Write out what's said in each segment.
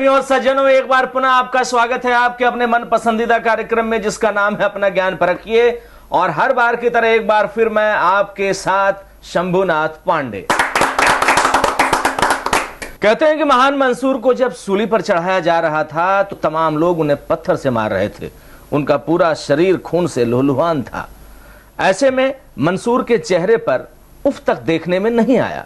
देवी और सज्जनों, एक बार पुनः आपका स्वागत है आपके अपने मन पसंदीदा कार्यक्रम में जिसका नाम है अपना ज्ञान परखिए। और हर बार की तरह एक बार फिर मैं आपके साथ शंभुनाथ पांडे। कहते हैं कि महान मंसूर को जब सूली पर चढ़ाया जा रहा था तो तमाम लोग उन्हें पत्थर से मार रहे थे। उनका पूरा शरीर खून से लुहलुहान था। ऐसे में मंसूर के चेहरे पर उफ तक देखने में नहीं आया।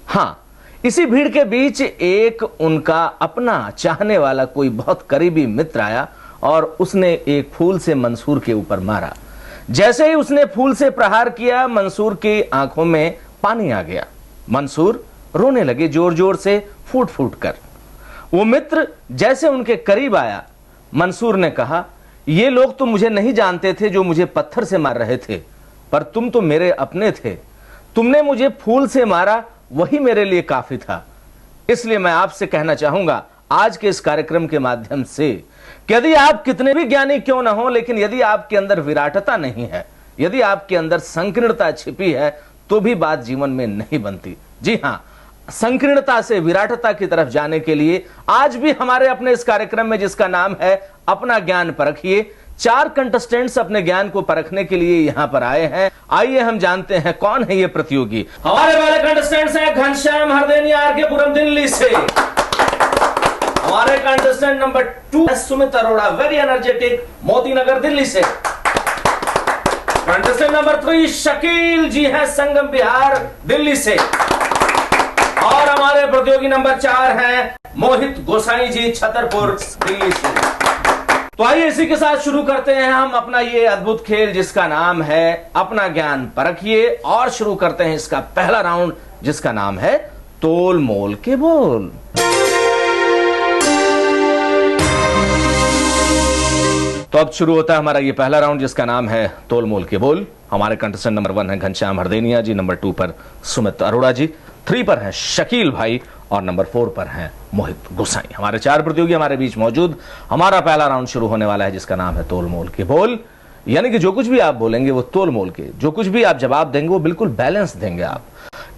हाँ, इसी भीड़ के बीच एक उनका अपना चाहने वाला कोई बहुत करीबी मित्र आया और उसने एक फूल से मंसूर के ऊपर मारा। जैसे ही उसने फूल से प्रहार किया, मंसूर की आंखों में पानी आ गया। मंसूर रोने लगे जोर जोर से, फूट फूट कर। वो मित्र जैसे उनके करीब आया, मंसूर ने कहा, ये लोग तो मुझे नहीं जानते थे जो मुझे पत्थर से मार रहे थे, पर तुम तो मेरे अपने थे। तुमने मुझे फूल से मारा, वही मेरे लिए काफी था। इसलिए मैं आपसे कहना चाहूंगा आज के इस कार्यक्रम के माध्यम से कि यदि आप कितने भी ज्ञानी क्यों ना हो, लेकिन यदि आपके अंदर विराटता नहीं है, यदि आपके अंदर संकीर्णता छिपी है, तो भी बात जीवन में नहीं बनती। जी हां, संकीर्णता से विराटता की तरफ जाने के लिए आज भी हमारे अपने इस कार्यक्रम में जिसका नाम है अपना ज्ञान परखिए, 4 कंटेस्टेंट्स अपने ज्ञान को परखने के लिए यहां पर आए हैं। आइए हम जानते हैं कौन है ये प्रतियोगी। हमारे पहले कंटेस्टेंट्स हैं घनश्याम हरदेनिया, आरकेपुरम दिल्ली से। हमारे contestant number 2 Sumit Arora, very energetic, Moti Nagar Delhi से। कंटेस्टेंट नंबर 3 शकील जी हैं, संगम बिहार दिल्ली से। और हमारे प्रतियोगी नंबर 4 हैं मोहित गोसाई जी, छतरपुर दिल्ली से। तो आइए इसी के साथ शुरू करते हैं हम अपना ये अद्भुत खेल जिसका नाम है अपना ज्ञान परखिए, और शुरू करते हैं इसका पहला राउंड जिसका नाम है तोल मोल के बोल। तो अब शुरू होता है हमारा ये पहला राउंड जिसका नाम है तोल मोल के बोल। हमारे कंटेस्टेंट नंबर 1 है घनश्याम हरदेनिया जी, नंबर 2 पर सुमित अरोड़ा जी, 3 पर है शकील भाई और नंबर 4 पर है मोहित गोसाई। हमारे 4 प्रतियोगी हमारे बीच मौजूद। हमारा पहला राउंड शुरू होने वाला है जिसका नाम है तोल मोल के बोल। यानी कि जो कुछ भी आप बोलेंगे वो तोल मोल के, जो कुछ भी आप जवाब देंगे वो बिल्कुल बैलेंस देंगे आप।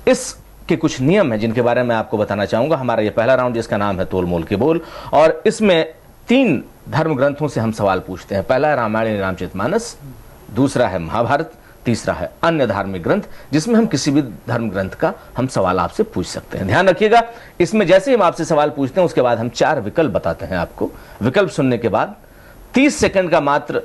इसके कुछ नियम है जिनके बारे में आपको बताना चाहूंगा। हमारा ये पहला राउंड जिसका नाम है तोल मोल के बोल, और इसमें 3 धर्म ग्रंथों से हम सवाल पूछते हैं। पहला है रामायण रामचरितमानस, दूसरा है महाभारत, तीसरा है अन्य धार्मिक ग्रंथ, जिसमें हम किसी भी धर्म ग्रंथ का हम सवाल आपसे पूछ सकते हैं। ध्यान रखिएगा, इसमें जैसे हम आपसे सवाल पूछते हैं उसके बाद हम 4 विकल्प बताते हैं आपको। विकल्प सुनने के बाद 30 सेकंड का मात्र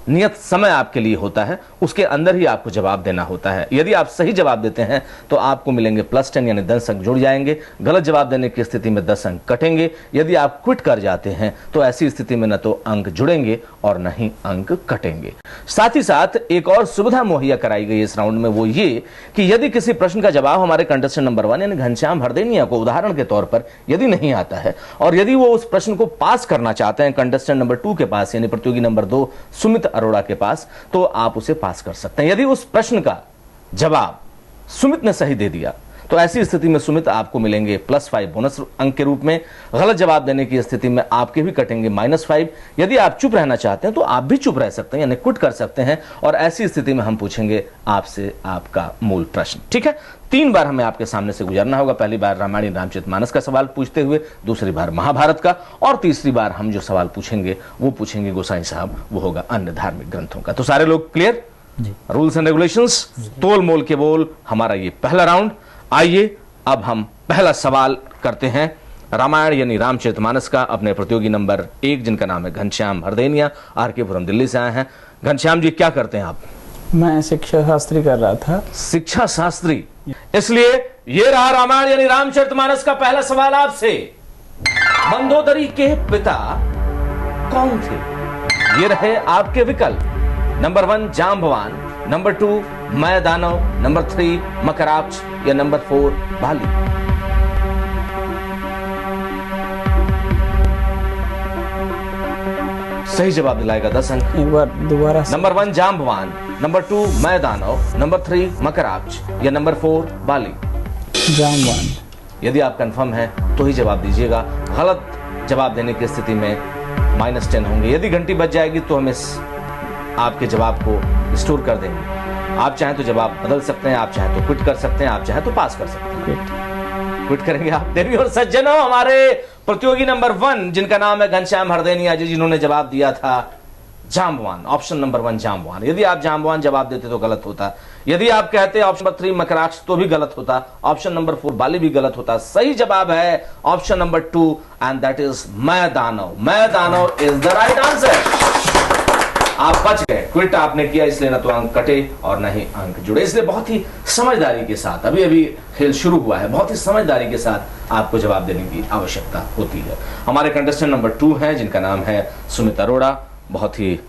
नियत समय आपके लिए होता है, उसके अंदर ही आपको जवाब देना होता है। यदि आप सही जवाब देते हैं तो आपको मिलेंगे +10 यानी 10 अंक जुड़ जाएंगे। गलत जवाब देने की स्थिति में 10 अंक कटेंगे। यदि आप क्विट कर जाते हैं तो ऐसी स्थिति में न तो अंक जुड़ेंगे और न ही अंक कटेंगे। साथ ही साथ एक और सुविधा मुहैया कराई गई इस राउंड में, वो ये कि यदि किसी प्रश्न का जवाब हमारे कंटेस्टेंट नंबर 1 यानी घनश्याम हरदेनिया को उदाहरण के तौर पर यदि नहीं आता है और यदि वो उस प्रश्न को पास करना चाहते हैं कंटेस्टेंट नंबर 2 के पास यानी प्रतियोगी नंबर 2 सुमित अरोड़ा के पास, तो आप उसे पास कर सकते हैं। यदि उस प्रश्न का जवाब सुमित ने सही दे दिया तो ऐसी स्थिति में सुमित आपको मिलेंगे +5 बोनस अंक के रूप में। गलत जवाब देने की स्थिति में आपके भी कटेंगे -5। यदि आप चुप रहना चाहते हैं तो आप भी चुप रह सकते हैं यानी क्विट कर सकते हैं, और ऐसी स्थिति में हम पूछेंगे आपसे आपका मूल प्रश्न। ठीक है, 3 बार हमें आपके सामने से गुजरना होगा। पहली बार रामायण रामचरितमानस का सवाल पूछते हुए, दूसरी बार महाभारत का, और तीसरी बार हम जो सवाल पूछेंगे वो पूछेंगे गोसाई साहब, वो होगा अन्य धार्मिक ग्रंथों का। तो सारे लोग क्लियर? रूल्स एंड रेगुलेशंस, तोल मोल के बोल हमारा ये पहला राउंड। आइए अब हम पहला सवाल करते हैं रामायण यानी रामचरितमानस का अपने प्रतियोगी नंबर 1 जिनका नाम है घनश्याम हरदेनिया, आरकेपुरम दिल्ली से आए हैं। घनश्याम जी, क्या करते हैं आप? मैं शिक्षा शास्त्री कर रहा था। शिक्षा शास्त्री, इसलिए ये रहा रामायण यानी रामचरितमानस का पहला सवाल आपसे। मंदोदरी के पिता कौन थे? ये रहे आपके विकल्प। नंबर 1 जांबवान, नंबर 2 मैं दानव, नंबर 3 मकराक्ष या नंबर 4 बाली। सही जवाब दिलाएगा 10 अंक। एक बार दोबारा। नंबर 1 जांबवान, नंबर 2 मैं दानव, नंबर 3 मकराक्ष या नंबर 4 बाली। जांबवान। यदि आप कंफर्म हैं तो ही जवाब दीजिएगा। गलत जवाब देने की स्थिति में -10 होंगे। यदि घंटी बज जाएगी तो हम इस आपके जवाब को स्टोर कर देंगे। आप चाहें तो जवाब बदल सकते हैं, आप चाहें तो क्विट कर सकते हैं, आप चाहें तो पास कर सकते हैं। क्विट करेंगे आप। देवी और सज्जनों, हमारे प्रतियोगी नंबर 1 जिनका नाम है घनश्याम हरदेनिया जी, जिन्होंने जवाब दिया था जाम्बवान, ऑप्शन नंबर 1 जाम्बवान। यदि आप जाम्बवान जवाब देते तो गलत होता, यदि आप कहते ऑप्शन नंबर 3 मकराक्ष तो भी गलत होता, ऑप्शन नंबर 4 बाली भी गलत होता। सही जवाब है option number 2 and that is मैं दानव। मैं दानव इज द राइट आंसर। आप बच गए, क्विट आपने किया, इसलिए ना तो अंक कटे और ना ही अंक जुड़े। इसलिए बहुत ही समझदारी के साथ, अभी अभी खेल शुरू हुआ है, बहुत ही समझदारी के साथ आपको जवाब देने की आवश्यकता होती है। हमारे कंटेस्टेंट नंबर 2 हैं जिनका नाम है सुमित अरोड़ा। बहुत ही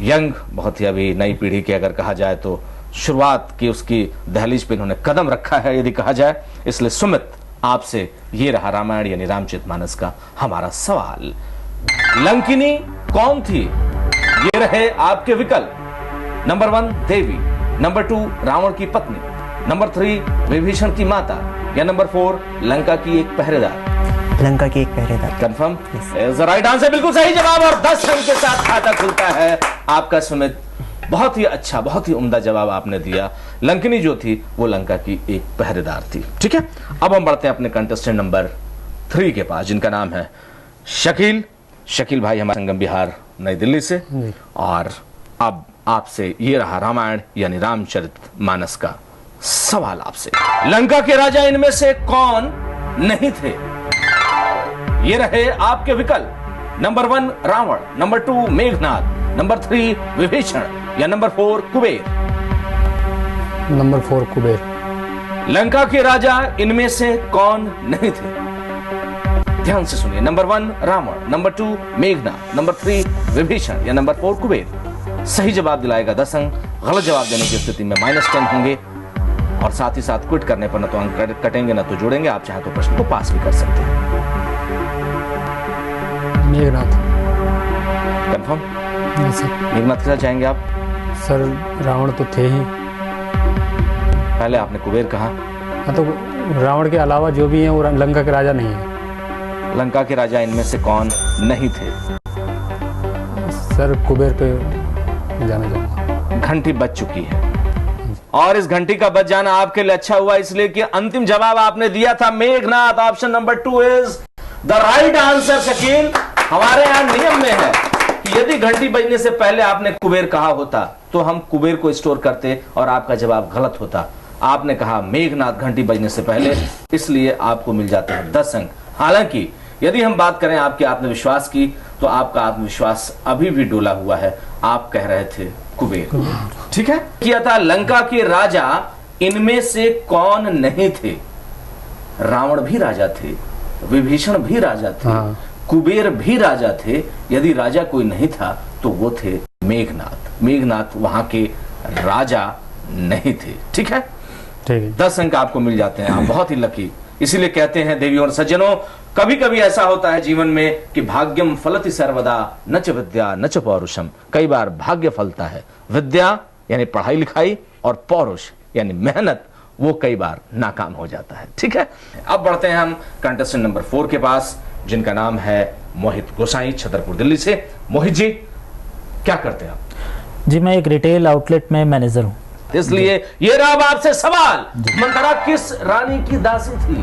यंग, बहुत ही अभी नई पीढ़ी के अगर कहा जाए तो शुरुआत की उसकी दहलीज पे इन्होंने कदम रखा है यदि कहा जाए। इसलिए सुमित, आपसे ये रहा रामायण यानी रामचरितमानस का हमारा सवाल। लंकिनी कौन थी? ये रहे आपके विकल्प। नंबर 1 देवी, नंबर 2 रावण की पत्नी, नंबर 3 विभीषण की माता, या नंबर 4 लंका की एक पहरेदार। लंका की एक पहरेदार। Confirm is the right answer. बिल्कुल सही जवाब और 10 अंक के साथ खाता खुलता है आपका सुमित। बहुत ही अच्छा, बहुत ही उम्दा जवाब आपने दिया। लंकिनी जो थी वो लंका की एक पहरेदार थी। ठीक है, अब हम बढ़ते हैं अपने कंटेस्टेंट नंबर 3 के पास जिनका नाम है शकील। शकील भाई हमारे संगम बिहार नई दिल्ली से, और अब आपसे ये रहा रामायण यानी रामचरितमानस का सवाल आपसे। लंका के राजा इनमें से कौन नहीं थे? ये रहे आपके विकल्प। Number 1 Ravan, number 2 Meghnad, number 3 Vibhishan, या नंबर 4 कुबेर। नंबर 4 कुबेर। लंका के राजा इनमें से कौन नहीं थे? ध्यान से सुनिए। Number 1 Ravan, number 2 Meghnad, number 3 Vibhishan, या नंबर 4 कुबेर। सही जवाब दिलाएगा 10 अंक, गलत जवाब देने की स्थिति में -10 होंगे, और साथ ही साथ क्विट करने पर न तो अंक कटेंगे न तो जुड़ेंगे। आप चाहे तो प्रश्न को पास भी कर सकते हैं। मेघनाथ। कंफर्म? सर, मेघनाथ के साथ जाएंगे आप? सर रावण तो थे ही। पहले आपने कुबेर कहा। हाँ, तो रावण के अलावा जो भी हैं वो लंका के राजा नहीं है। लंका के राजा इनमें से कौन नहीं थे? सर कुबेर पे जाना चाहूंगा। घंटी बज चुकी है, और इस घंटी का बज जाना आपके लिए अच्छा हुआ, इसलिए कि अंतिम जवाब आपने दिया था Meghnath. Option number 2 is the right answer. Shakeel, हमारे यहां नियम में है कि यदि घंटी बजने से पहले आपने कुबेर कहा होता तो हम कुबेर को स्टोर करते और आपका जवाब गलत होता। आपने कहा मेघनाथ घंटी बजने से पहले, इसलिए आपको मिल जाते हैं 10 अंक। हालांकि यदि हम बात करें आपके आत्मविश्वास की, तो आपका आत्मविश्वास अभी भी डोला हुआ है। आप कह रहे थे कुबेर। ठीक है, किया था लंका के राजा इनमें से कौन नहीं थे? रावण भी राजा थे, विभीषण भी राजा थे, हाँ। कुबेर भी राजा थे। यदि राजा कोई नहीं था तो वो थे मेघनाथ। मेघनाथ वहां के राजा नहीं थे। ठीक है, ठीक है। 10 अंक आपको मिल जाते हैं। आप बहुत ही लकी। इसीलिए कहते हैं देवियों और सज्जनों, कभी कभी ऐसा होता है जीवन में कि भाग्यम फलति सर्वदा न च विद्या न च पौरुषम। कई बार भाग्य फलता है, विद्या यानी पढ़ाई लिखाई और पौरुष यानी मेहनत वो कई बार नाकाम हो जाता है। ठीक है, अब बढ़ते हैं हम कंटेस्टेंट नंबर 4 के पास जिनका नाम है मोहित गोसाई, छतरपुर दिल्ली से। मोहित जी, क्या करते हैं आप? जी, मैं एक रिटेल आउटलेट में मैनेजर हूँ। इसलिए ये रहा अब आपसे सवाल। मंथरा किस रानी की दासी थी?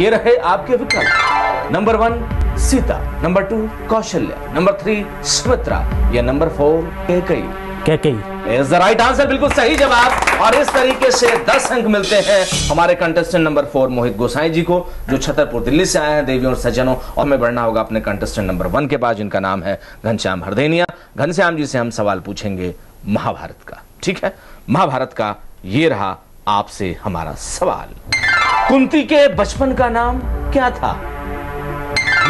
ये रहे आपके विकल्प। Number 1 Sita, number 2 Kaushalya, number 3 Sumitra, या number 4 Kaikeyi. Kaikeyi is the right answer. बिल्कुल सही जवाब, और इस तरीके से 10 अंक मिलते हैं हमारे कंटेस्टेंट नंबर 4 मोहित गोसाई जी को, जो छतरपुर दिल्ली से आए हैं। देवियों और सज्जनों, और हमें बढ़ना होगा अपने कंटेस्टेंट नंबर 1 के पास जिनका नाम है घनश्याम हरदेनिया। घनश्याम जी से हम सवाल पूछेंगे महाभारत का। ठीक है, महाभारत का ये रहा आपसे हमारा सवाल। कुंती के बचपन का नाम क्या था?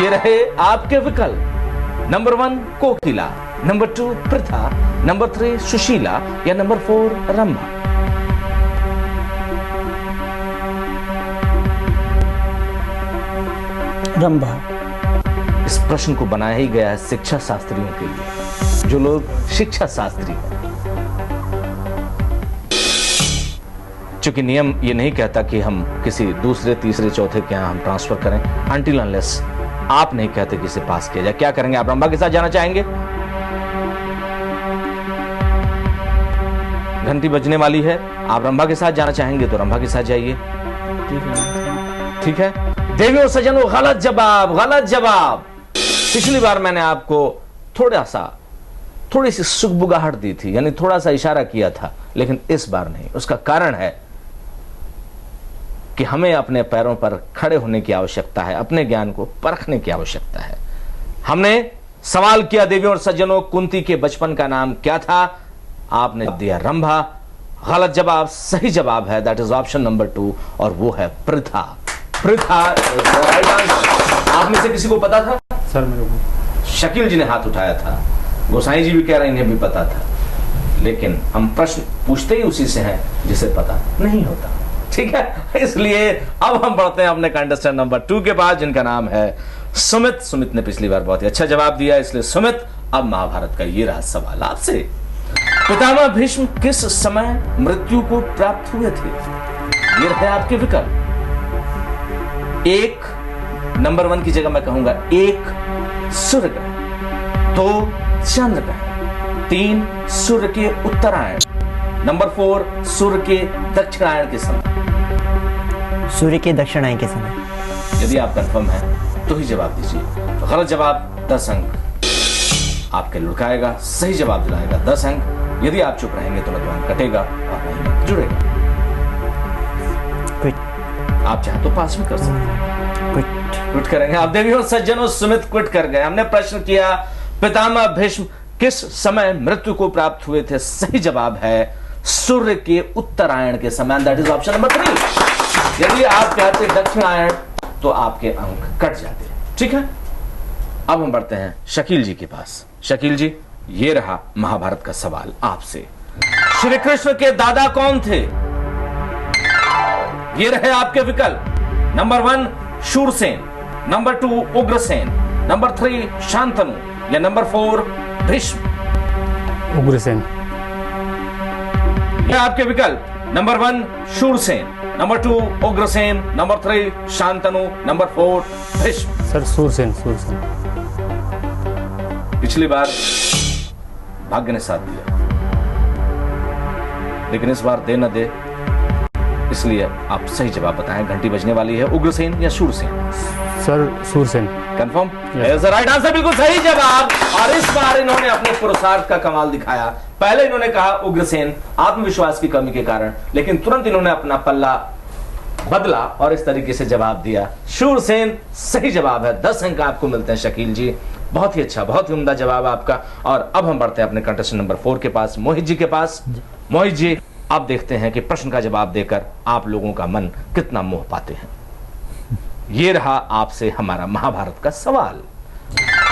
ये रहे आपके विकल्प। नंबर 1 कोकिला, नंबर 2 प्रथा, नंबर 3 सुशीला, या नंबर 4 रंभा। रंभा। इस प्रश्न को बनाया ही गया है शिक्षा शास्त्रियों के लिए, जो लोग शिक्षा शास्त्री हैं। चूंकि नियम ये नहीं कहता कि हम किसी दूसरे तीसरे चौथे के यहां हम ट्रांसफर करें, अनटिल अनलेस आप नहीं कहते कि इसे पास किया जाए। क्या करेंगे आप? रंभा के साथ जाना चाहेंगे? घंटी बजने वाली है, आप रंभा के साथ जाना चाहेंगे तो रंभा के साथ जाइए। ठीक है, देवियों सज्जनों, गलत जवाब, गलत जवाब। पिछली बार मैंने आपको थोड़ी सी सुगबुगाहट दी थी, यानी थोड़ा सा इशारा किया था, लेकिन इस बार नहीं। उसका कारण है कि हमें अपने पैरों पर खड़े होने की आवश्यकता है, अपने ज्ञान को परखने की आवश्यकता है। हमने सवाल किया, देवियों और सज्जनों, कुंती के बचपन का नाम क्या था? आपने दिया रंभा। गलत जवाब। सही जवाब है दैट इज ऑप्शन नंबर 2 और वो है पृथा। Pritha right answer. आप में से किसी को पता था? सर मेरे को शकील जी ने हाथ उठाया था, गोसाई जी भी कह रहे हैं इन्हें भी पता था, लेकिन हम प्रश्न पूछते ही उसी से हैं जिसे पता नहीं होता। ठीक है, इसलिए अब हम बढ़ते हैं अपने कंटेस्टेंट नंबर 2 के पास, जिनका नाम है सुमित। सुमित ने पिछली बार बहुत ही अच्छा जवाब दिया, इसलिए सुमित, अब महाभारत का ये रहा सवाल आपसे। पितामह भीष्म किस समय मृत्यु को प्राप्त हुए थे? ये रहे आपके विकल्प। 1 नंबर 1 की जगह मैं कहूंगा 1 सूर्य ग्रहण, 2 चंद्र ग्रहण, 3 सूर्य के उत्तरायण, नंबर 4 सूर्य के दक्षिणायन के समय। सूर्य के दक्षिणायन के समय। यदि आप कंफर्म हैं तो ही जवाब दीजिए। तो गलत जवाब 10 अंक आपके लुढ़काएगा, सही जवाब दिलाएगा 10 अंक। यदि आप चुप रहेंगे तो न तो अंक कटेगा और नहीं अंक जुड़ेगा। क्विट। आप चाहे तो पास भी कर सकते हैं। क्विट करेंगे आप। देवियों सज्जनों, सुमित क्विट कर गए। हमने प्रश्न किया, पितामह भीष्म किस समय मृत्यु को प्राप्त हुए थे? सही जवाब है सूर्य के उत्तरायण के समय, दैट इज ऑप्शन नंबर 3। यदि आप कहते दक्षिणायन तो आपके अंक कट जाते। ठीक है, अब हम बढ़ते हैं शकील जी के पास। शकील जी, ये रहा महाभारत का सवाल आपसे। श्री कृष्ण के दादा कौन थे? ये रहे आपके विकल्प। Number 1 Shursen, number 2 Ugrasen, number 3 Shantanu या नंबर 4 भीष्म। उग्रसेन। ये आपके विकल्प। Number 1 Shursen, number 2 Ugrasen, number 3 Shantanu, number 4 Bhishma. Sir Sursen. Sursen. पिछली बार भाग्य ने साथ दिया, लेकिन इस बार दे न दे, इसलिए आप सही जवाब बताएं। घंटी बजने वाली है। उग्रसेन या Shursen? Sir Sursen. Confirm? Right answer, बिल्कुल सही जवाब। और इस बार इन्होंने अपने पुरुषार्थ का कमाल दिखाया। पहले इन्होंने कहा उग्रसेन, आत्मविश्वास की कमी के कारण, लेकिन तुरंत इन्होंने अपना पल्ला बदला और इस तरीके से जवाब दिया शूरसेन। सही जवाब है। 10 अंक आपको मिलते हैं शकील जी। बहुत ही अच्छा, बहुत ही उम्दा जवाब आपका। और अब हम बढ़ते हैं अपने कंटेस्टेंट नंबर 4 के पास, मोहित जी के पास। मोहित जी, आप देखते हैं कि प्रश्न का जवाब देकर आप लोगों का मन कितना मोह पाते हैं। ये रहा आपसे हमारा महाभारत का सवाल।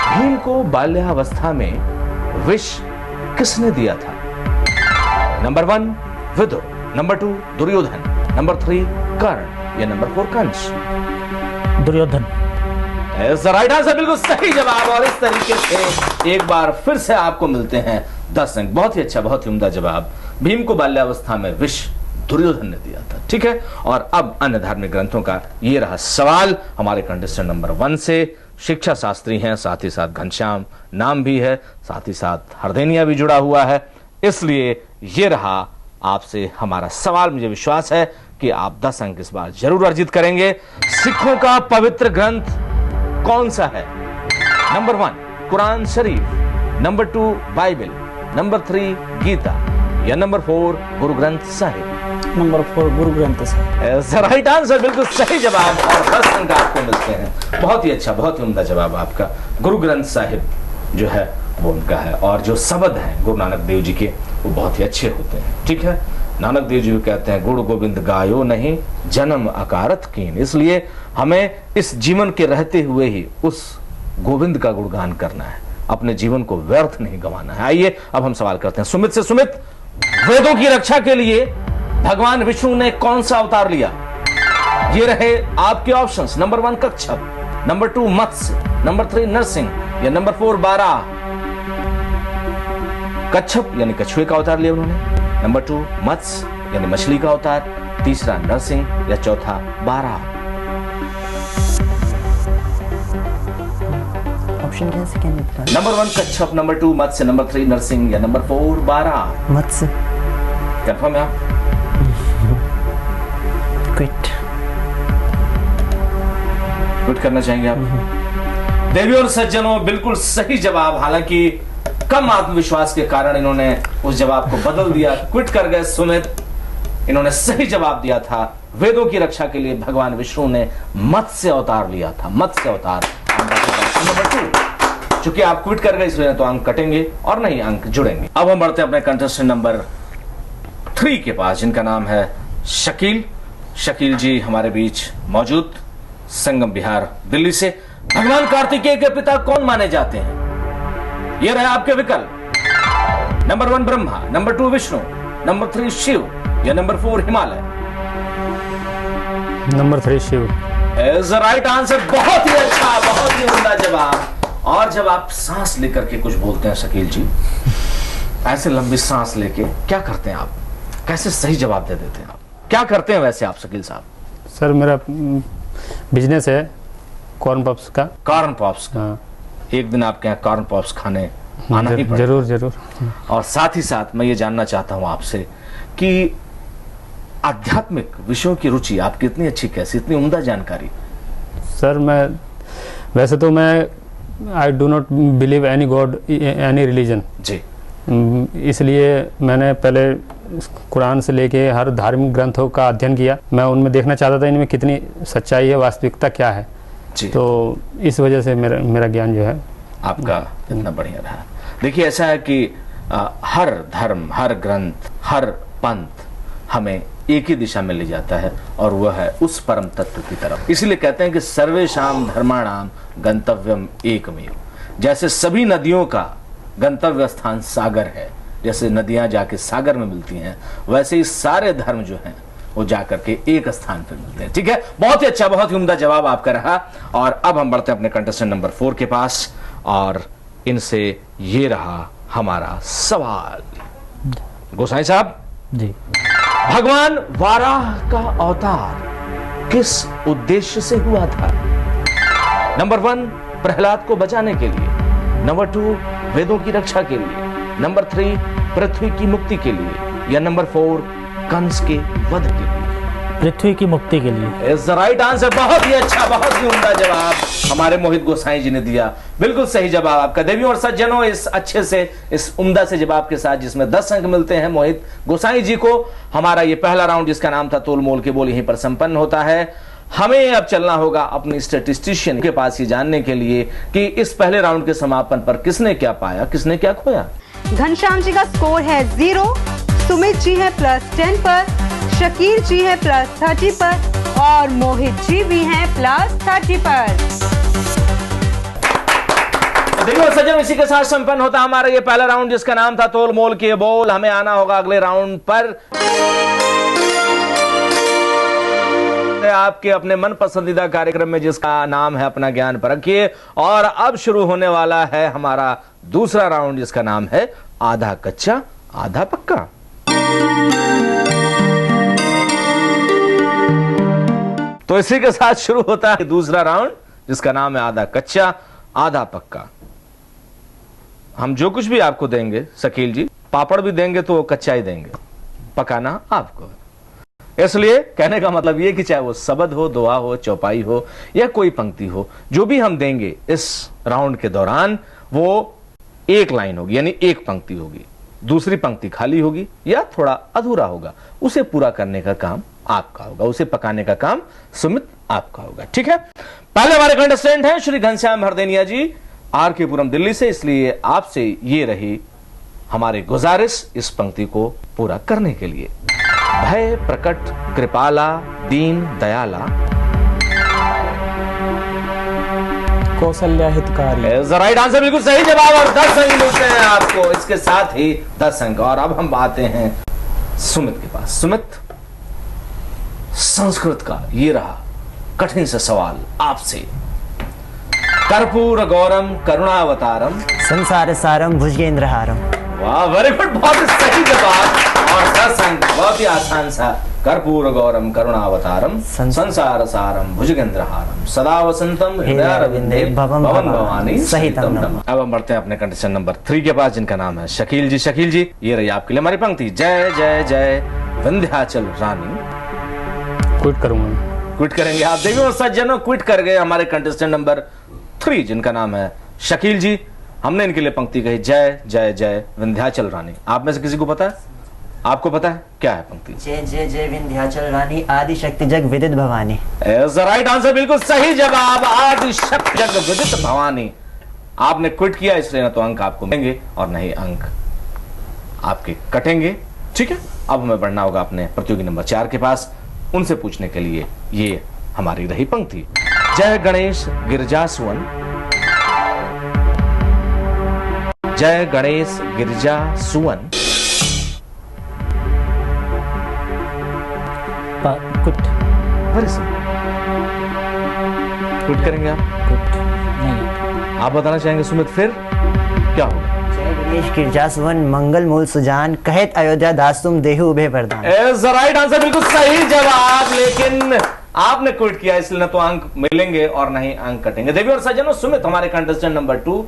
भीम को बाल्यावस्था में विष किसने दिया था? Number 1 Vidur, number 2 Duryodhan, number 3 Karna या number 4 Kans. Duryodhan. Right answer, बिल्कुल सही जवाब। और इस तरीके से एक बार फिर से आपको मिलते हैं 10 अंक। बहुत ही अच्छा, बहुत ही उम्दा जवाब। भीम को बाल्यावस्था में विष दुर्योधन ने दिया था। ठीक है, और अब अन्य धार्मिक ग्रंथों का ये रहा सवाल हमारे कंटेस्टेंट नंबर 1 से। शिक्षा शास्त्री हैं, साथ ही साथ घनश्याम नाम भी है, साथ ही साथ हरदेनिया भी जुड़ा हुआ है, इसलिए ये रहा आपसे हमारा सवाल। मुझे विश्वास है कि आप 10 अंक इस बार जरूर अर्जित करेंगे। सिखों का पवित्र ग्रंथ कौन सा है? नंबर 1 कुरान शरीफ, नंबर 2 बाइबल, नंबर 3 गीता या number 4 Guru Granth Sahib. Number 4 Guru Granth Sahib. Right answer, बिल्कुल सही जवाब। और 10 अंक आपको मिलते हैं। बहुत ही अच्छा, बहुत ही उम्दा जवाब आपका। गुरु ग्रंथ साहिब जो है वो उनका है, और जो शब्द हैं गुरु नानक देव जी के वो बहुत ही अच्छे होते हैं। ठीक है, नानक देव जी कहते हैं गुरु गोविंद गायो नहीं जन्म अकारत कीन। इसलिए हमें इस जीवन के रहते हुए ही उस गोविंद का गुणगान करना है, अपने जीवन को व्यर्थ नहीं गंवाना है। आइए अब हम सवाल करते हैं सुमित से। सुमित, वेदों की रक्षा के लिए भगवान विष्णु ने कौन सा अवतार लिया? ये रहे आपके ऑप्शंस। नंबर 1 कच्छप, नंबर 2 मत्स्य, नंबर 3 नरसिंह या नंबर 4 बाराह। कच्छप यानी कछुए का अवतार लिया उन्होंने, नंबर 2 मत्स्य यानी मछली का अवतार, तीसरा नरसिंह या चौथा बाराह। ऑप्शन क्या है सेकंड में? नंबर 1 कच्छप, नंबर 2 मत्स्य, नंबर 3 नरसिंह या नंबर 4 बाराह। मत्स्य। कंफर्म है आप? क्विट। क्विट करना चाहेंगे आप? देवी और सज्जनों, बिल्कुल सही जवाब। हालांकि कम आत्मविश्वास के कारण इन्होंने उस जवाब को बदल दिया, क्विट कर गए सुमित। इन्होंने सही जवाब दिया था, वेदों की रक्षा के लिए भगवान विष्णु ने मत्स्य अवतार लिया था, मत्स्य अवतार। नंबर 2, चूंकि आप क्विट कर गए इसलिए तो अंक कटेंगे और नहीं अंक जुड़ेंगे। अब हम बढ़ते हैं अपने कंटेस्टेंट नंबर 3 के पास, जिनका नाम है शकील। शकील जी हमारे बीच मौजूद, संगम बिहार दिल्ली से। भगवान कार्तिकेय के पिता कौन माने जाते हैं? ये रहे आपके विकल्प। Number 1 Brahma, number 2 Vishnu, number 3 Shiv या number 4 Himalaya. Number 3 Shiv is the right answer. बहुत ही अच्छा, बहुत ही उम्दा जवाब। और जब आप सांस लेकर के कुछ बोलते हैं शकील जी, ऐसे लंबी सांस लेके क्या करते हैं आप? कैसे सही जवाब दे देते हैं आप? क्या करते हैं वैसे आप शकील साहब? सर मेरा बिजनेस है कॉर्न पॉप्स का। कॉर्न पॉप्स का? हाँ। एक दिन आपके यहाँ कॉर्न पॉप्स खाने आना ही पड़ेगा। जरूर जरूर। और साथ ही साथ मैं ये जानना चाहता हूं आपसे कि आध्यात्मिक विषयों की रुचि आपकी इतनी अच्छी कैसी, इतनी उम्दा जानकारी? सर मैं वैसे तो मैं I do not believe any god any religion जी। इसलिए मैंने पहले कुरान से लेके हर धार्मिक ग्रंथों का अध्ययन किया। मैं उनमें देखना चाहता था इनमें कितनी सच्चाई है, वास्तविकता क्या है जी। तो इस वजह से मेरा ज्ञान जो है आपका इतना बढ़िया रहा। देखिए ऐसा है कि हर धर्म, हर ग्रंथ, हर पंथ हमें एक ही दिशा में ले जाता है और वह है उस परम तत्व की तरफ। इसीलिए कहते हैं कि सर्वेषां धर्माणाम गंतव्यम एकमेव। जैसे सभी नदियों का गंतव्य स्थान सागर है, जैसे नदियां जाके सागर में मिलती हैं, वैसे ही सारे धर्म जो हैं वो जाकर के एक स्थान पर मिलते हैं। ठीक है, बहुत ही अच्छा, बहुत ही उम्दा जवाब आपका रहा। और अब हम बढ़ते हैं अपने कंटेस्टेंट नंबर 4 के पास और इनसे ये रहा हमारा सवाल। गोसाई साहब जी। भगवान वाराह का अवतार किस उद्देश्य से हुआ था? नंबर 1 प्रहलाद को बचाने के लिए, नंबर 2 वेदों की रक्षा के लिए, नंबर 3 पृथ्वी की मुक्ति के लिए या नंबर 4 कंस के वध के लिए। पृथ्वी की मुक्ति के लिए। Is the right answer. बहुत ही अच्छा, बहुत ही उम्दा जवाब हमारे मोहित गोसाई जी ने दिया। बिल्कुल सही जवाब आपका। देवियों और सज्जनों, इस अच्छे से, इस उम्दा से जवाब के साथ जिसमें 10 अंक मिलते हैं मोहित गोसाई जी को, हमारा ये पहला राउंड जिसका नाम था तोल मोल के बोल यहीं पर संपन्न होता है। हमें अब चलना होगा अपनी स्टैटिस्टिशियन के पास ये जानने के लिए कि इस पहले राउंड के समापन पर किसने क्या पाया, किसने क्या खोया। घनश्याम जी का स्कोर है 0, सुमित जी है +10 पर, शकील जी है +30 पर और मोहित जी भी हैं +30 पर। देखो सज्जन, इसी के साथ संपन्न होता हमारा ये पहला राउंड जिसका नाम था तोल मोल के बोल। हमें आना होगा अगले राउंड पर आपके अपने मन पसंदीदा कार्यक्रम में जिसका नाम है अपना ज्ञान परखिए। और अब शुरू होने वाला है हमारा दूसरा राउंड जिसका नाम है आधा कच्चा आधा पक्का। तो इसी के साथ शुरू होता है दूसरा राउंड जिसका नाम है आधा कच्चा आधा पक्का। हम जो कुछ भी आपको देंगे शकील जी, पापड़ भी देंगे तो वो कच्चा ही देंगे, पकाना आपको। इसलिए कहने का मतलब ये कि चाहे वो शब्द हो, दुआ हो, चौपाई हो या कोई पंक्ति हो, जो भी हम देंगे इस राउंड के दौरान वो एक लाइन होगी, यानी एक पंक्ति होगी, दूसरी पंक्ति खाली होगी या थोड़ा अधूरा होगा। उसे पूरा करने का काम आपका होगा, उसे पकाने का काम सुमित आपका होगा। ठीक है, पहले हमारे कंटेस्टेंट हैं श्री घनश्याम हरदेनिया जी, आर.के. पुरम दिल्ली से। इसलिए आपसे ये रही हमारी गुजारिश इस पंक्ति को पूरा करने के लिए। भय प्रकट कृपाला दीन दयाला कौशल्या हितकारी। राइट आंसर, बिल्कुल सही जवाब और 10 अंक मिलते हैं आपको। इसके साथ ही 10 अंक। और अब हम आते हैं सुमित के पास। सुमित, संस्कृत का ये रहा कठिन सा सवाल आपसे। कर्पूर गौरम करुणावतारम संसार सारम भुजगेंद्रहारम। वाह, वेरी गुड, बहुत ही सही जवाब और 10 अंक। बहुत ही आसान सा। कर्पूर गौरम करुणावतारम संसार सारम भुजगेंद्रहारम सदा वसंतम हृदयारविंदे भवन भवानी सहितम नमः। अब हम बढ़ते हैं अपने कंटेस्टेंट नंबर 3 के पास जिनका नाम है शकील जी। शकील जी, ये रही आपके लिए हमारी पंक्ति। जय जय जय विंध्याचल रानी। क्विट करूंगा। क्विट करेंगे आप। देवियों और सज्जनों, क्विट कर गए हमारे कंटेस्टेंट नंबर 3 जिनका नाम है शकील जी। हमने इनके लिए पंक्ति कही, जय जय जय विंध्याचल रानी। आप में से किसी को पता है? आपको पता है क्या है पंक्ति? जय जय जय विंध्याचल रानी, आदि शक्ति जग विदित भवानी। राइट आंसर, बिल्कुल सही जवाब, आदि शक्ति जग विदित भवानी। आपने क्विट किया, इसलिए ना तो अंक आपको मिलेंगे और न ही अंक आपके कटेंगे। ठीक है, अब हमें बढ़ना होगा अपने प्रतियोगी नंबर 4 के पास, उनसे पूछने के लिए ये हमारी रही पंक्ति। जय गणेश गिरजा सुवन, जय गणेश गिरजा सुवन। कुट। वेरी सिंपल, क्विट करेंगे आप? कुट नहीं। आप बताना चाहेंगे सुमित, फिर क्या होगा? जय गणेश गिरजा सुवन, मंगल मूल सुजान, कहत अयोध्या दास तुम देहु उभे वरदान। राइट आंसर, बिल्कुल सही जवाब, लेकिन आपने क्विट किया, इसलिए ना तो अंक मिलेंगे और ना ही अंक कटेंगे। देवी और सज्जनों, सुमित हमारे कंटेस्टेंट नंबर 2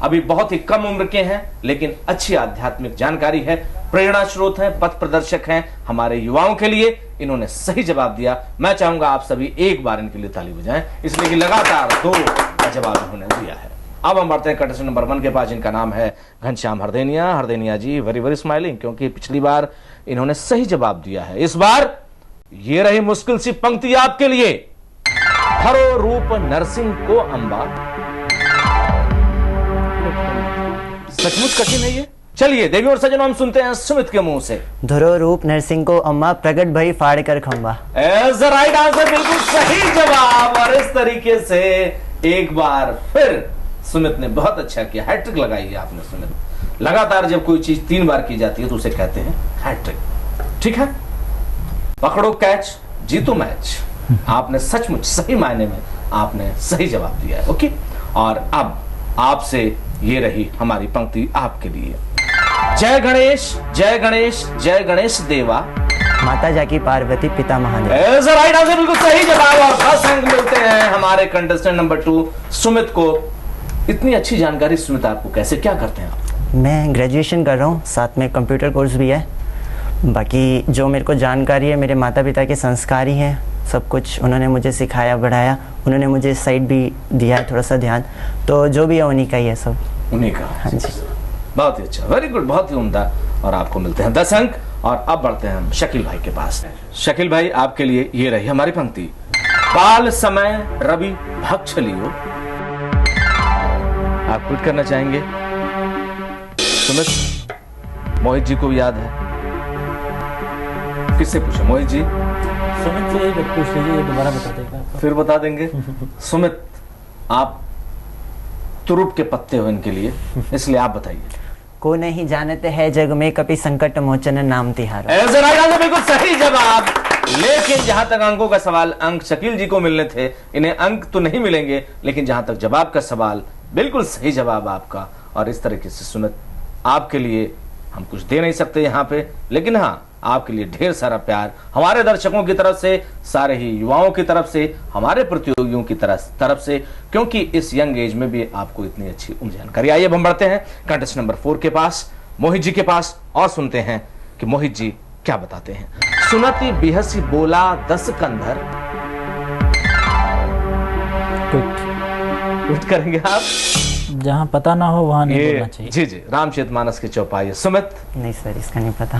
अभी बहुत ही कम उम्र के हैं, लेकिन अच्छी आध्यात्मिक जानकारी है, प्रेरणा स्रोत हैं, पथ प्रदर्शक हैं हमारे युवाओं के लिए। इन्होंने सही जवाब दिया। मैं चाहूंगा आप सभी एक बार इनके लिए ताली बजाएं, इसलिए कि लगातार 2 का जवाब इन्होंने दिया है। अब हम बढ़ते हैं कंटेस्टेंट नंबर 1 के पास, जिनका नाम है घनश्याम हरदेनिया। हरदेनिया जी वेरी वेरी स्माइलिंग, क्योंकि पिछली बार इन्होंने सही जवाब दिया है। इस बार ये रही मुश्किल सी पंक्ति आपके लिए। हरो रूप नरसिंह को अंबा, सचमुच कठिन है ये। चलिए देवी और सज्जनों, हम सुनते हैं सुमित के मुंह से। धरो रूप नरसिंह को अम्मा, प्रगट भई फाड़ कर खंबा। राइट आंसर, बिल्कुल सही जवाब। और इस तरीके से एक बार फिर सुमित ने बहुत अच्छा किया, हैट्रिक लगाई है आपने सुमित। लगातार जब कोई चीज 3 बार की जाती है तो उसे कहते हैं हैट्रिक। ठीक है, पकड़ो कैच, जीतो मैच। आपने सचमुच सही मायने में आपने सही जवाब दिया है। ओके, और अब आपसे ये रही हमारी पंक्ति आपके लिए। जय गणेश जय गणेश जय गणेश देवा, माता जाकी पार्वती पिता महादेव। राइट आंसर, बिल्कुल सही जवाब। और 10 अंक मिलते हैं हमारे कंटेस्टेंट नंबर 2 सुमित को। इतनी अच्छी जानकारी सुमित आपको कैसे, क्या करते हैं आप? मैं ग्रेजुएशन कर रहा हूँ, साथ में कंप्यूटर कोर्स भी है। बाकी जो मेरे को जानकारी है, मेरे माता पिता के संस्कार ही हैं, सब कुछ उन्होंने मुझे सिखाया बढ़ाया। उन्होंने मुझे इस साइड भी दिया है थोड़ा सा ध्यान, तो जो भी है उन्हीं का ही है सब। उन्हीं का? हाँ जी, बहुत ही अच्छा, वेरी गुड, बहुत ही उम्दा। और आपको मिलते हैं 10 अंक। और अब बढ़ते हैं हम शकील भाई के पास। शकील भाई, आपके लिए ये रही हमारी पंक्ति। बाल समय रवि भक्ष लियो। आप क्विट करना चाहेंगे? सुमित, मोहित जी को भी याद है, किससे पूछे? मोहित जी सुमित से एक पूछ लीजिए, ये दोबारा बता देगा। फिर बता देंगे। सुमित, आप तुरुप के पत्ते हो इनके लिए, इसलिए आप बताइए। को नहीं जानते है जग में, कभी संकट मोचन नाम तिहारा। बिल्कुल सही जवाब। लेकिन जहां तक अंकों का सवाल, अंक शकील जी को मिलने थे, इन्हें अंक तो नहीं मिलेंगे, लेकिन जहां तक जवाब का सवाल, बिल्कुल सही जवाब आपका। और इस तरीके से सुमित, आपके लिए हम कुछ दे नहीं सकते यहाँ पे, लेकिन हाँ, आपके लिए ढेर सारा प्यार हमारे दर्शकों की तरफ से, सारे ही युवाओं की तरफ से, हमारे प्रतियोगियों की तरफ से, क्योंकि इस यंग एज में भी आपको इतनी अच्छी उम्र जानकारी। आइए अब हम बढ़ते हैं कंटेस्ट नंबर 4 के पास, मोहित जी के पास, और सुनते हैं कि मोहित जी क्या बताते हैं। सुनती बिहसी बोला 10 कंधर। क्विट करेंगे आप? जहाँ पता ना हो वहाँ नहीं बोलना चाहिए। जी जी, रामचरितमानस के चौपाई। सुमित? नहीं सर, इसका नहीं पता।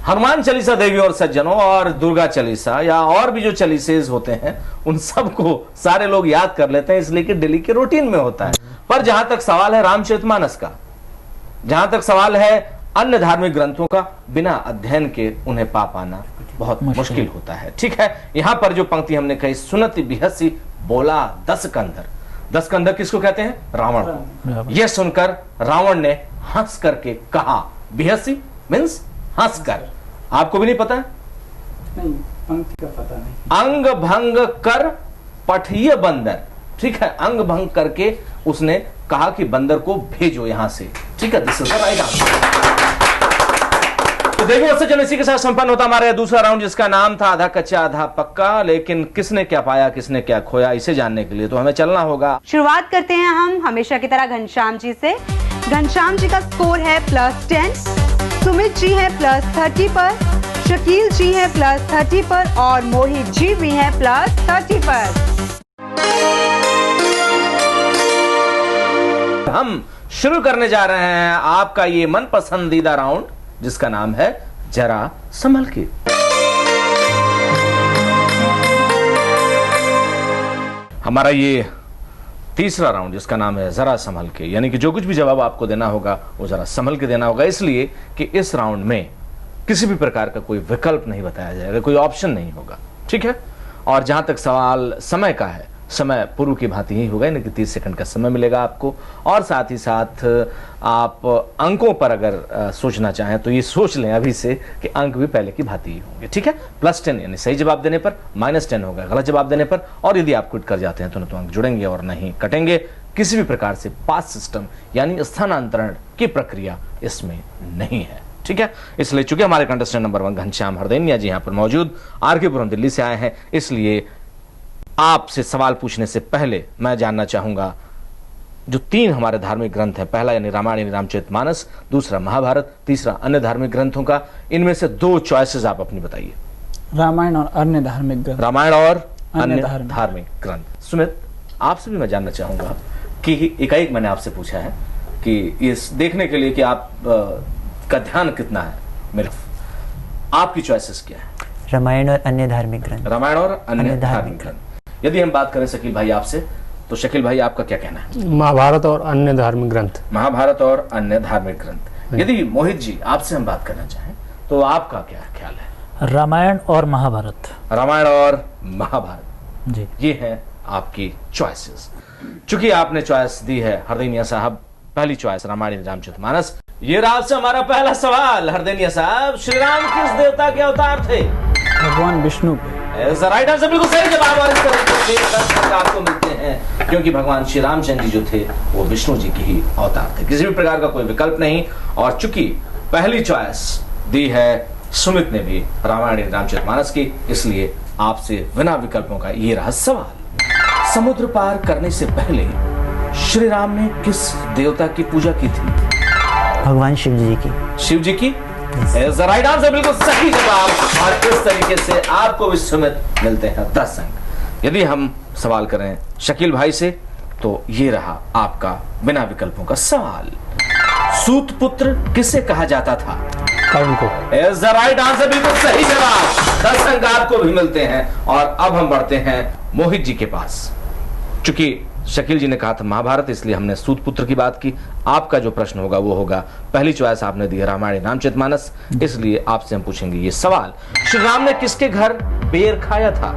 हनुमान चालीसा देवी और सज्जनों, और दुर्गा चालीसा, या और भी जो चालीसेज होते हैं, उन सबको सारे लोग याद कर लेते हैं, इसलिए कि डेली के रूटीन में होता है। पर जहां तक सवाल है रामचरितमानस का, जहां तक सवाल है अन्य धार्मिक ग्रंथों का, बिना अध्ययन के उन्हें पा पाना बहुत मुश्किल होता है। ठीक है, यहां पर जो पंक्ति हमने कही, सुनती बिहसी बोला 10 कंधर। 10 कंधर किसको कहते हैं? रावण को। यह सुनकर रावण ने हंस करके कहा, बिहसी मीन्स हंसकर। आपको भी नहीं पता है? नहीं, पंक्ति का पता नहीं। अंग भंग कर पठिए बंदर। ठीक है, अंग भंग करके उसने कहा कि बंदर को भेजो यहां से। ठीक है, this is the right answer. तो देखिए, उससे चलो इसी के साथ संपन्न होता हमारा दूसरा राउंड, जिसका नाम था आधा कच्चा आधा पक्का। लेकिन किसने क्या पाया, किसने क्या खोया, इसे जानने के लिए तो हमें चलना होगा। शुरुआत करते हैं हम हमेशा की तरह घनश्याम जी से। घनश्याम जी का स्कोर है +10, सुमित जी है +30 पर, शकील जी हैं +30 पर और मोहित जी भी हैं +30 पर। हम शुरू करने जा रहे हैं आपका ये मन पसंदीदा राउंड जिसका नाम है जरा संभल के। हमारा ये तीसरा राउंड जिसका नाम है जरा संभल के, यानी कि जो कुछ भी जवाब आपको देना होगा वो जरा संभल के देना होगा, इसलिए कि इस राउंड में किसी भी प्रकार का कोई विकल्प नहीं बताया जाएगा, कोई ऑप्शन नहीं होगा, ठीक है। और जहां तक सवाल समय का है, समय पूर्व की भांति ही होगा, यानी कि 30 सेकंड का समय मिलेगा आपको। और साथ ही साथ आप अंकों पर अगर सोचना चाहें तो ये सोच लें अभी से कि अंक भी पहले की भांति ही होंगे, ठीक है। +10 यानी सही जवाब देने पर, -10 होगा गलत जवाब देने पर, और यदि आप क्विट कर जाते हैं तो न तो अंक जुड़ेंगे और नहीं कटेंगे। किसी भी प्रकार से पास सिस्टम यानी स्थानांतरण की प्रक्रिया इसमें नहीं है, ठीक है। इसलिए चूंकि हमारे कंटेस्टेंट नंबर 1 घनश्याम हरदैनिया जी यहाँ पर मौजूद RK-पुरम दिल्ली से आए हैं, इसलिए आपसे सवाल पूछने से पहले मैं जानना चाहूंगा जो 3 हमारे धार्मिक ग्रंथ हैं, पहला यानी रामायण यानी रामचरितमानस, दूसरा महाभारत, तीसरा अन्य धार्मिक ग्रंथों का, इनमें से 2 चॉइसेस आप अपनी बताइए। रामायण और अन्य धार्मिक ग्रंथ। रामायण और अन्य धार्मिक ग्रंथ। सुमित, आपसे भी मैं जानना चाहूंगा कि एकाएक मैंने आपसे पूछा है कि इस देखने के लिए कि आप का ध्यान कितना है मेरे, आपकी चॉइसेस क्या है? रामायण और अन्य धार्मिक ग्रंथ। रामायण और अन्य धार्मिक ग्रंथ। यदि हम बात करें शकील भाई आपसे, तो शकील भाई आपका क्या कहना है? महाभारत और अन्य धार्मिक ग्रंथ। महाभारत और अन्य धार्मिक ग्रंथ। यदि मोहित जी आपसे हम बात करना चाहें तो आपका क्या ख्याल है? रामायण और महाभारत। रामायण और महाभारत जी, ये है आपकी चॉइसेस। चूंकि आपने चॉइस दी है हरदैनिया साहब, पहली चॉइस रामायण रामचरितमानस। ये रहा आपसे हमारा पहला सवाल। हरदैनिया साहब, श्री राम किस देवता के अवतार थे? भगवान विष्णु पे। राइट आंसर, बिल्कुल सही जवाब। और इस तरीके से आपको मिलते हैं क्योंकि भगवान श्री रामचंद्र जी जो थे वो विष्णु जी के ही अवतार थे, किसी भी प्रकार का कोई विकल्प नहीं। और चूंकि पहली चॉइस दी है सुमित ने भी रामायण रामचरितमानस की, इसलिए आपसे बिना विकल्पों का ये रहा सवाल। समुद्र पार करने से पहले श्री राम ने किस देवता की पूजा की थी? भगवान शिव जी की। शिव जी की राइट आंसर, बिल्कुल सही जवाब। और इस तरीके से आपको भी सुमित मिलते हैं 10 अंक। यदि हम सवाल करें शकील भाई से तो ये रहा आपका बिना विकल्पों का सवाल। सूत पुत्र किसे कहा जाता था? कर्ण को। राइट आंसर, बिल्कुल सही जवाब। 10 अंक आपको भी मिलते हैं। और अब हम बढ़ते हैं मोहित जी के पास। चूंकि शकील जी ने कहा था महाभारत, इसलिए हमने सूत पुत्र की बात की। आपका जो प्रश्न होगा वो होगा, पहली चॉइस आपने दी है रामायण रामचरितमानस, इसलिए आपसे हम पूछेंगे ये सवाल। श्री राम ने किसके घर बेर खाया था?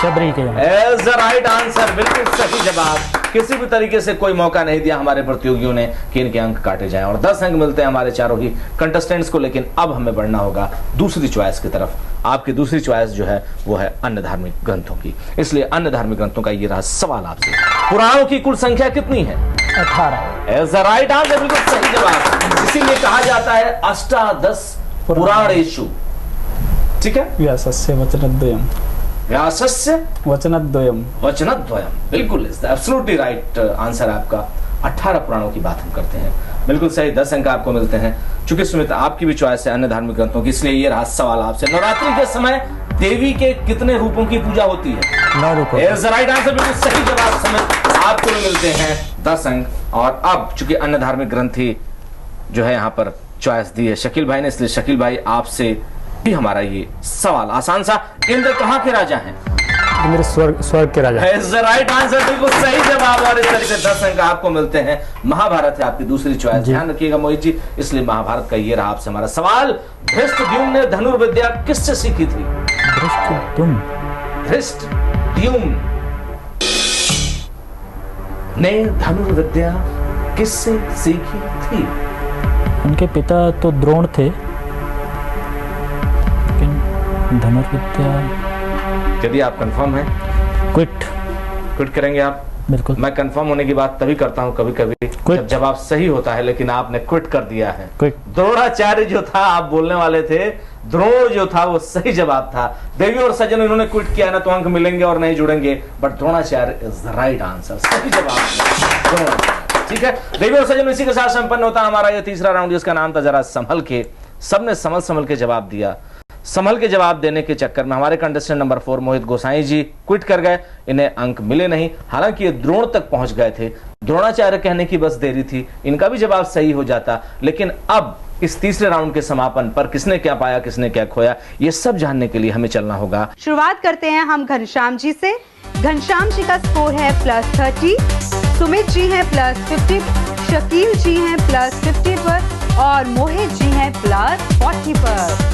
शबरी के। राइट आंसर, बिल्कुल सही जवाब। किसी भी तरीके से कोई मौका नहीं दिया हमारे प्रतियोगियों ने कि इनके अंक काटे जाएं। और 10 अंक मिलते हैं हमारे चारों ही कंटेस्टेंट्स को। लेकिन अब हमें बढ़ना होगा दूसरी चॉइस की तरफ। आपकी दूसरी चॉइस जो है वो है अन्य धार्मिक ग्रंथों की, इसलिए अन्य धार्मिक ग्रंथों का ये रहा सवाल आपसे। पुराणों की कुल संख्या कितनी है? 18। राइट आंसर, बिल्कुल सही जवाब। इसीलिए कहा जाता है अष्टादश पुराणेषु, ठीक है। व्यासस्य वचनद्वयम्। व्यासस्य वचनद्वयम्। वचनद्वयम्, बिल्कुल एब्सोल्युटली राइट आंसर आपका। 18 पुराणों की बात हम करते हैं, बिल्कुल सही। 10 अंक आपको मिलते हैं। चूंकि सुमित आपकी भी चॉइस है अन्य धार्मिक ग्रंथों की, इसलिए ये रहा सवाल आपसे। नवरात्रि के समय देवी के कितने रूपों की पूजा होती है? 9 रूपों। राइट आंसर, बिल्कुल सही जवाब। सुमित आपको भी मिलते हैं 10 अंक। और अब चूंकि अन्य धार्मिक ग्रंथी जो है यहाँ पर चॉइस दी है शकील भाई ने, इसलिए शकील भाई आपसे भी हमारा ये सवाल आसान सा। इंद्र कहाँ के राजा हैं? इंद्र स्वर्ग के राजा। राइट आंसर, बिल्कुल सही जवाब। और इस तरीके से 10 अंक आपको मिलते हैं। महाभारत है आपकी दूसरी चॉइस, ध्यान रखिएगा मोहित जी, इसलिए महाभारत का ये रहा आपसे हमारा सवाल। धृष्टद्युम्न ने धनुर्विद्या किससे सीखी थी? धृष्टद्युम्न ने धनुर्विद्या किससे सीखी थी? उनके पिता तो द्रोण थे, लेकिन धनुर्विद्या। यदि आप कंफर्म हैं, क्विट करेंगे आप? बिल्कुल। मैं कंफर्म होने की बात तभी करता हूं कभी कभी जब जवाब सही होता है, लेकिन आपने क्विट कर दिया है। द्रोणाचार्य जो था, आप बोलने वाले थे, द्रोण जो था वो सही जवाब था। देवी और सज्जन इन्होंने क्विट किया ना तो अंक मिलेंगे और नहीं जुड़ेंगे, but Dronacharya is the right answer, सही जवाब। ठीक है देवी और सज्जन, इसी के साथ संपन्न होता हमारा ये तीसरा राउंड जिसका नाम था जरा संभल के। सबने संभल के जवाब दिया। संभल के जवाब देने के चक्कर में हमारे कंटेस्टेंट नंबर 4 मोहित गोसाई जी क्विट कर गए, इन्हें अंक मिले नहीं। हालांकि ये द्रोण तक पहुंच गए थे, द्रोणाचार्य कहने की बस देरी थी, इनका भी जवाब सही हो जाता। लेकिन अब इस तीसरे राउंड के समापन पर किसने क्या पाया, किसने क्या खोया, ये सब जानने के लिए हमें चलना होगा। शुरुआत करते हैं हम घनश्याम जी से। घनश्याम जी का स्कोर है +30, सुमित जी हैं +50, शकील जी हैं +50 पर और मोहित जी हैं +40 पर।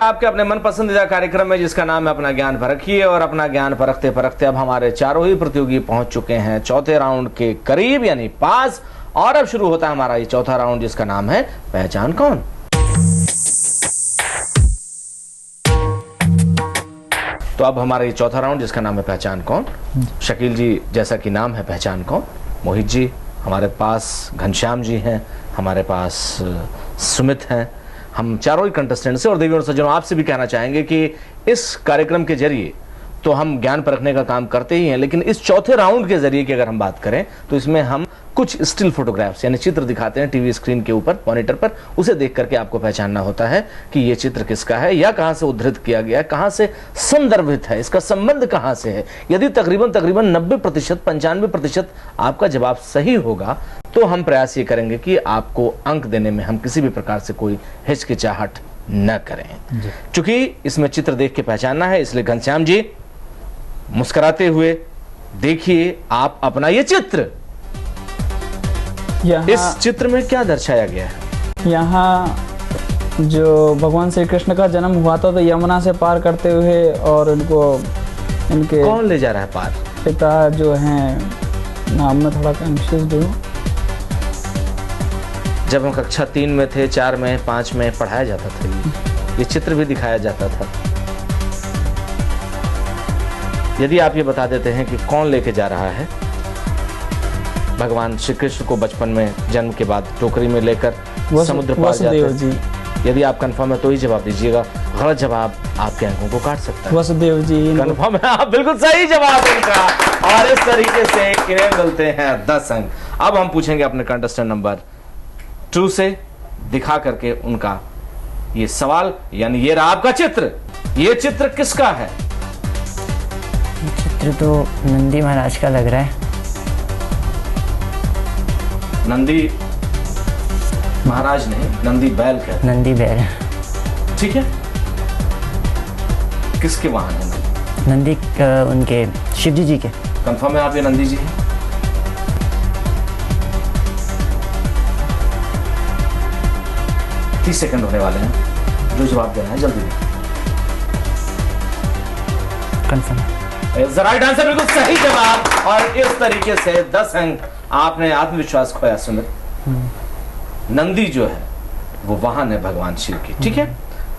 आपके अपने मन पसंदीदा कार्यक्रम में जिसका नाम है अपना ज्ञान परखिए, और अपना ज्ञान परखते परखते अब हमारे चारों ही प्रतियोगी पहुंच चुके हैं चौथे राउंड के करीब यानी पास। और अब शुरू होता है हमारा ये चौथा राउंड जिसका नाम है पहचान कौन। तो अब हमारा ये चौथा राउंड जिसका नाम है पहचान कौन। शकील जी जैसा कि नाम है पहचान कौन, मोहित जी हमारे पास, घनश्याम जी हैं हमारे पास, सुमित हैं, हम चारों ही कंटेस्टेंट से और देवी और सज्जनों आपसे भी कहना चाहेंगे कि इस कार्यक्रम के जरिए तो हम ज्ञान परखने का काम करते ही हैं, लेकिन इस चौथे राउंड के जरिए की अगर हम बात करें तो इसमें हम कुछ स्टिल फोटोग्राफ्स यानी चित्र दिखाते हैं टीवी स्क्रीन के ऊपर, मॉनिटर पर। उसे देख करके आपको पहचानना होता है कि ये चित्र किसका है या कहां से उद्धृत किया गया है, कहां से संदर्भित है, इसका संबंध कहां से है। यदि तकरीबन 90%, 95% आपका जवाब सही होगा तो हम प्रयास ये करेंगे कि आपको अंक देने में हम किसी भी प्रकार से कोई हिचकिचाहट न करें। चूंकि इसमें चित्र देख के पहचानना है, इसलिए घनश्याम जी मुस्कुराते हुए देखिए आप अपना ये चित्र। इस चित्र में क्या दर्शाया गया है? यहाँ जो भगवान श्री कृष्ण का जन्म हुआ था तो यमुना से पार करते हुए, और इनके कौन ले जा रहा है पार? पिता जो हैं, नाम में थोड़ा कंफ्यूज हूँ। जब हम कक्षा 3 में थे, 4 में, 5 में पढ़ाया जाता था, ये चित्र भी दिखाया जाता था। यदि आप ये बता देते हैं कि कौन लेके जा रहा है भगवान श्री कृष्ण को बचपन में जन्म के बाद टोकरी में लेकर समुद्र पार जाते हैं, यदि आप कंफर्म है तो ही जवाब दीजिएगा, गलत जवाब आपके अंकों को काट सकता है। वसुदेव जी कंफर्म है आप? बिल्कुल सही जवाब इनका, और इस तरीके से इन्हें मिलते हैं 10 अंक। अब हम पूछेंगे अपने कंटेस्टेंट नंबर 2 से, दिखा करके उनका ये सवाल, यानी ये रहा आपका चित्र। ये चित्र किसका है? चित्र तो नंदी महाराज का लग रहा है। नंदी महाराज नहीं, नंदी बैल का। नंदी बैल। ठीक है, किसके वाहन है? नंदी उनके शिवजी जी के। कंफर्म है आप ये नंदी जी हैं? तीस सेकंड होने वाले हैं, जो जवाब देना है जल्दी दें। कंफर्म। राइट आंसर, बिल्कुल सही जवाब, और इस तरीके से 10 अंक। आपने आत्मविश्वास खोया सुमित। नंदी जो है वो वाहन है भगवान शिव की, ठीक है।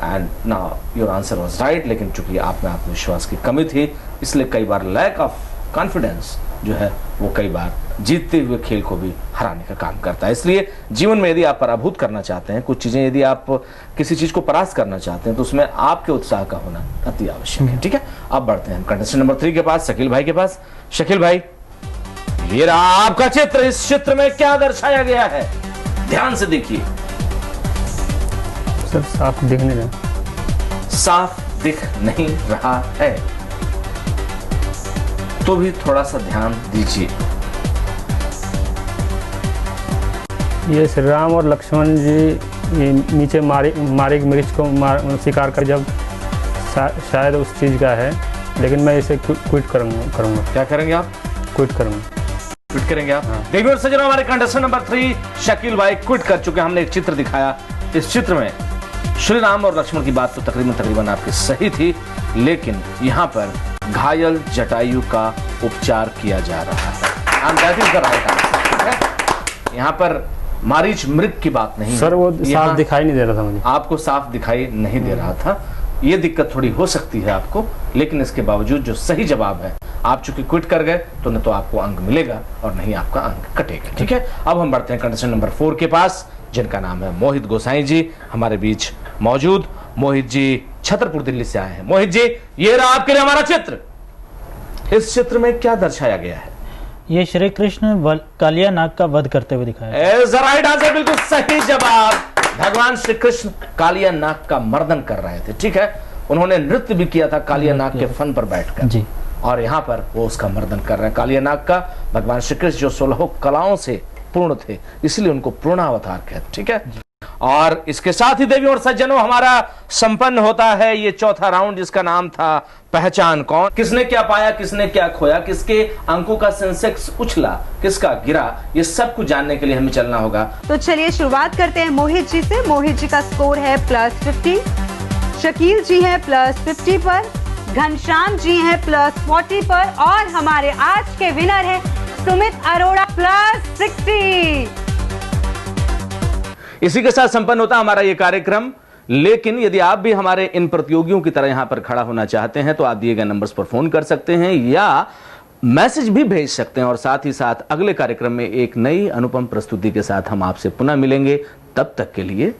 And now your answer was right, लेकिन चूंकि आप में आत्मविश्वास की कमी थी इसलिए कई बार लैक ऑफ कॉन्फिडेंस जो है वो कई बार जीतते हुए खेल को भी हराने का काम करता है। इसलिए जीवन में यदि आप पराभूत करना चाहते हैं, कुछ चीजें यदि आप किसी चीज को परास्त करना चाहते हैं तो उसमें आपके उत्साह का होना अति आवश्यक है, ठीक है। अब बढ़ते हैं कंटेस्टेंट नंबर 3 के पास, शकील भाई के पास। शकील भाई, ये रहा आपका चित्र। इस चित्र में क्या दर्शाया गया है? ध्यान से देखिए। सर साफ दिख नहीं रहा। साफ दिख नहीं रहा है तो भी थोड़ा सा ध्यान दीजिए। ये श्री राम और लक्ष्मण जी ये नीचे मारे मरीच को शिकार कर, जब शायद उस चीज का है, लेकिन मैं इसे क्विट करूंगा। क्या करेंगे आप? क्विट करूंगा। क्विट करेंगे आप? देखिए सज्जनों, हमारे कंटेस्टेंट नंबर 3 शकील भाई क्विट कर चुके हैं। हमने एक चित्र दिखाया, इस चित्र में श्री राम और लक्ष्मण की बात तो तकरीबन आपकी सही थी, लेकिन यहाँ पर घायल जटायु का उपचार किया जा रहा है। यहाँ पर मारीच मृग की बात नहीं सर, वो साफ दिखाई नहीं दे रहा था मुझे। आपको साफ दिखाई नहीं दे रहा था, ये दिक्कत थोड़ी हो सकती है आपको, लेकिन इसके बावजूद जो सही जवाब है, आप चूंकि क्विट कर गए तो न तो आपको अंक मिलेगा और नहीं आपका अंक कटेगा, ठीक है। अब हम बढ़ते हैं कंटेस्टेंट नंबर 4 के पास, जिनका नाम है मोहित गोसाई जी, हमारे बीच मौजूद। मोहित जी छतरपुर दिल्ली से आए हैं। मोहित जी, ये रहा आपके लिए हमारा चित्र। इस चित्र में क्या दर्शाया गया है? ये श्री कृष्ण कालिया नाग का वध करते हुए दिखाया। इज द राइट आंसर, बिल्कुल सही जवाब। भगवान श्री कृष्ण कालिया नाग का मर्दन कर रहे थे, ठीक है। उन्होंने नृत्य भी किया था कालिया नाग के फन पर बैठकर जी। और यहाँ पर वो उसका मर्दन कर रहे हैं कालिया नाग का। भगवान श्री कृष्ण जो 16 कलाओं से पूर्ण थे, इसलिए उनको पूर्णावतार कहते, ठीक है। और इसके साथ ही देवियों और सज्जनों, हमारा संपन्न होता है ये चौथा राउंड, जिसका नाम था पहचान कौन। किसने क्या पाया, किसने क्या खोया, किसके अंकों का सेंसेक्स उछला, किसका गिरा, ये सब कुछ जानने के लिए हमें चलना होगा। तो चलिए शुरुआत करते हैं मोहित जी से। मोहित जी का स्कोर है +50, शकील जी है +50 पर, घनश्याम जी है +40 पर और हमारे आज के विनर है सुमित अरोड़ा +60। इसी के साथ संपन्न होता हमारा ये कार्यक्रम। लेकिन यदि आप भी हमारे इन प्रतियोगियों की तरह यहां पर खड़ा होना चाहते हैं तो आप दिए गए नंबर्स पर फोन कर सकते हैं या मैसेज भी भेज सकते हैं। और साथ ही साथ अगले कार्यक्रम में एक नई अनुपम प्रस्तुति के साथ हम आपसे पुनः मिलेंगे। तब तक के लिए